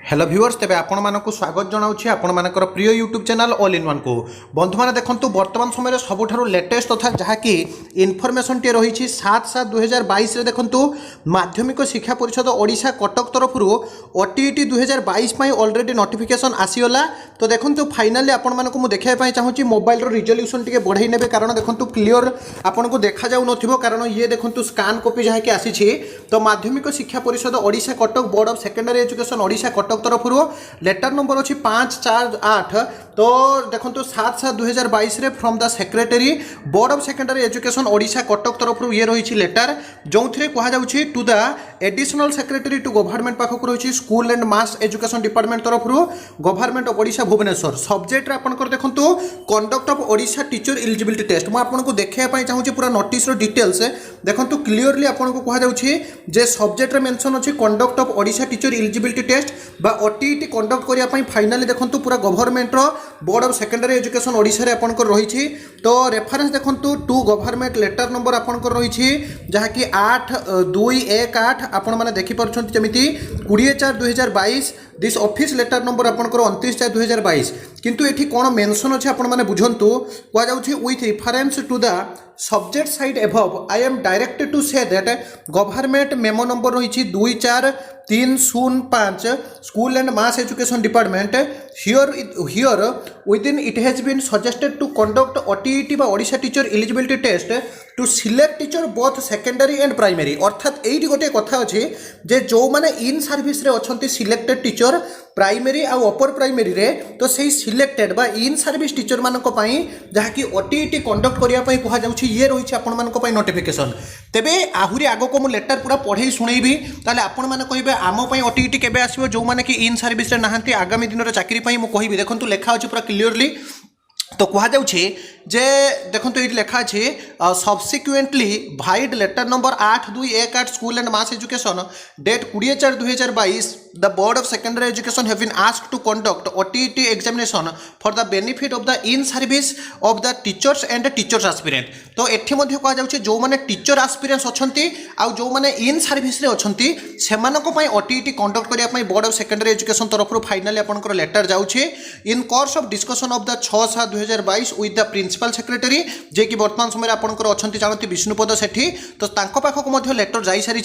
Hello viewers तेज आपण मानक स्वागत जनाऊँ आपण मानकर प्रिय YouTube channel all in one को बंधु मैंने देखो बर्तमान समय सबुठ लेटेस्ट तथा जहाँकि इनफर्मेशन टे रही 7/7/2022 देखो माध्यमिक शिक्षा परिषद ओडिशा कटक तरफ ओटीईटी 2022 ऑलरेडी नोटिफिकेशन आसीगला। तो देखो फाइनाली आपण मानक देखा चाहूँगी मोबाइल रिजोल्यूशन टी बढ़ाई ने कारण देखो क्लीयर आपन को देखा जाऊ न कारण ये देखो स्कान कॉपी जहाँकि आसी। तो Madhyamik Shiksha Parishad Odisha Cuttack board of secondary education Odisha Cuttack तरफ लेटर नंबर अच्छी 548। तो देखो 7/7/2022 from the secretary board of secondary education Odisha Cuttack तरफ ये रही लेटर जो कहुच्छी to the additional secretary to government पाखक रही school and mass education department तरफ government of Odisha Bhubaneswar subject आपंकर देखो conduct of Odisha teacher eligibility test मुझे देखा चाहूँगी पूरा नोटिस डिटेल्स देखो क्लीयरली आपको कहुच्छे सब्जेक्ट मेंशन अच्छी conduct of Odisha teacher eligibility test बा ओटीईटी कंडक्ट करने फाइनाली देखो पूरा government board of secondary education Odisha रे आपनकर रही। तो रेफरेंस देखो टू गवर्नमेंट लेटर नंबर आपनकर रही जहाँकि 8/2/18 आपण मैंने देखिपुंट जमी 20/4/2022 दिस ऑफिस लेटर नंबर आपनकर 29/4/2022 किंतु एठी कौन मेंशन अच्छे आपण मैंने बुझंतु कहुच्छी with reference to the subject cited above I am directed to say that government memo number रही 24305 school and mass education department here within it has been suggested to conduct OTET बा Odisha teacher eligibility test to select teacher both secondary and primary. अर्थात ये गोटे कथा अच्छे जे जो मैंने in service रे अच्छे सिलेक्टेड टीचर प्राइमरी आ अपर प्राइमरी रे तो सही सिलेक्टेड बा इन सर्विस टीचर मानक पई जहाँकि ओटीईटी कंडक्ट करने कहुच्छी ये रही आपण नोटिफिकेशन। तेबे आहुरी आग को मुझे लेटर पूरा पढ़े शुणेबी ताले आपण मैंने कहे आम ओटीईटी केबे आसीबो जो माने कि इन सर्विस रे नाहंती आगामी दिन रे चाकरी पई मु कहिबी। देखंतु लेखा अछि पूरा क्लियरली तो कहुच्छे जे देखो ये लिखा है subsequently vide letter number 8/2/18 school and mass education date 20/4/2022 the board of secondary education have been asked to conduct OTET examination for the benefit of the in service of the teachers and teachers aspirant. तो एठी मध्ये कहुच्छे जो माने teacher आस्पिरेंट्स अछंती आ जो माने in service रे अछंती सेमानक पई OTET conduct करिया पई बोर्ड ऑफ सेकेंडरी एजुकेशन तरफ फाइनली आपनकर लेटर जाउछे in course of discussion of the 6/7/2022 with the principal secretary जे कि वर्तमान समय आपंकर अच्छा जानते विष्णुपद सेठी। तो पाखक लेटर जा सारी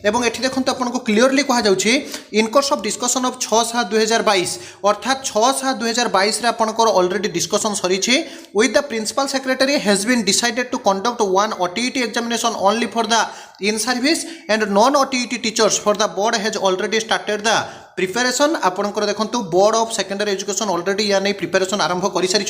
एवं एठी देखो आपको क्लीयरली कहुच्छे in course of discussion of 6/7/2022 अर्थात 6/7/2022 आपंकर ऑलरेडी डिस्कशन सरी with the principal secretary has been decided to conduct one OTET examination only for the in service and non OTET teachers for the board has already started the preparation. आपंकर देखो board of secondary education already या नहीं preparation आरंभ कर सारी।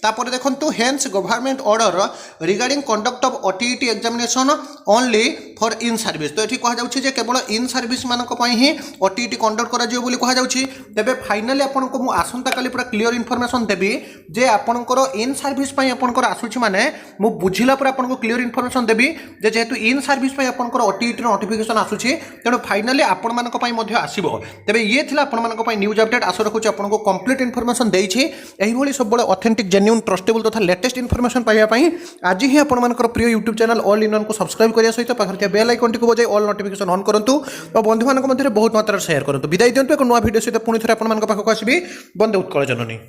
तापर देखो hence government order regarding conduct of OTET examination only for in service. तो ये कहुच्छे केवल इन सर्विस मानक ही ओटीईटी कंडक्ट कहुच्छी। तेबे फाइनाली आपको मुझे आसंता काली पूरा क्लियर इनफॉरमेशन देवी जे आपंकर इन सर्विस आपंकर आसूची माने मु बुझिला पूरा आपको क्लियर इनफॉरमेशन देवी जे जेहेतु इन सर्विस आपंकर ओटीईटी नोटिफिकेशन आसूची तेणु फाइनाली आपण मानक आसीबो। तेबे ये थिला आपण मानक न्यूज अपडेट आशा रखुच्छी आपको कंप्लीट इनफॉरमेशन देइछि। एही भली सब बळे ऑथेंटिक जेन्युइन ट्रस्टेबल तथा लेटेस्ट इनफॉरमेशन पाइबा आज ही आपण मानकर प्रिय YouTube channel all in one को सब्सक्राइब करिया सहित पाखर बेल आइकन टी को बजाय ऑल नोटिफिकेशन ऑन करंतु और बंधु मानक मध्य बहुत मात्रा शेयर करंतु। विदाई दियंतु एक नया वीडियो सहित पुणी थरे आपण मानक पाखक आसीबी। बंदे उत्कल जननी।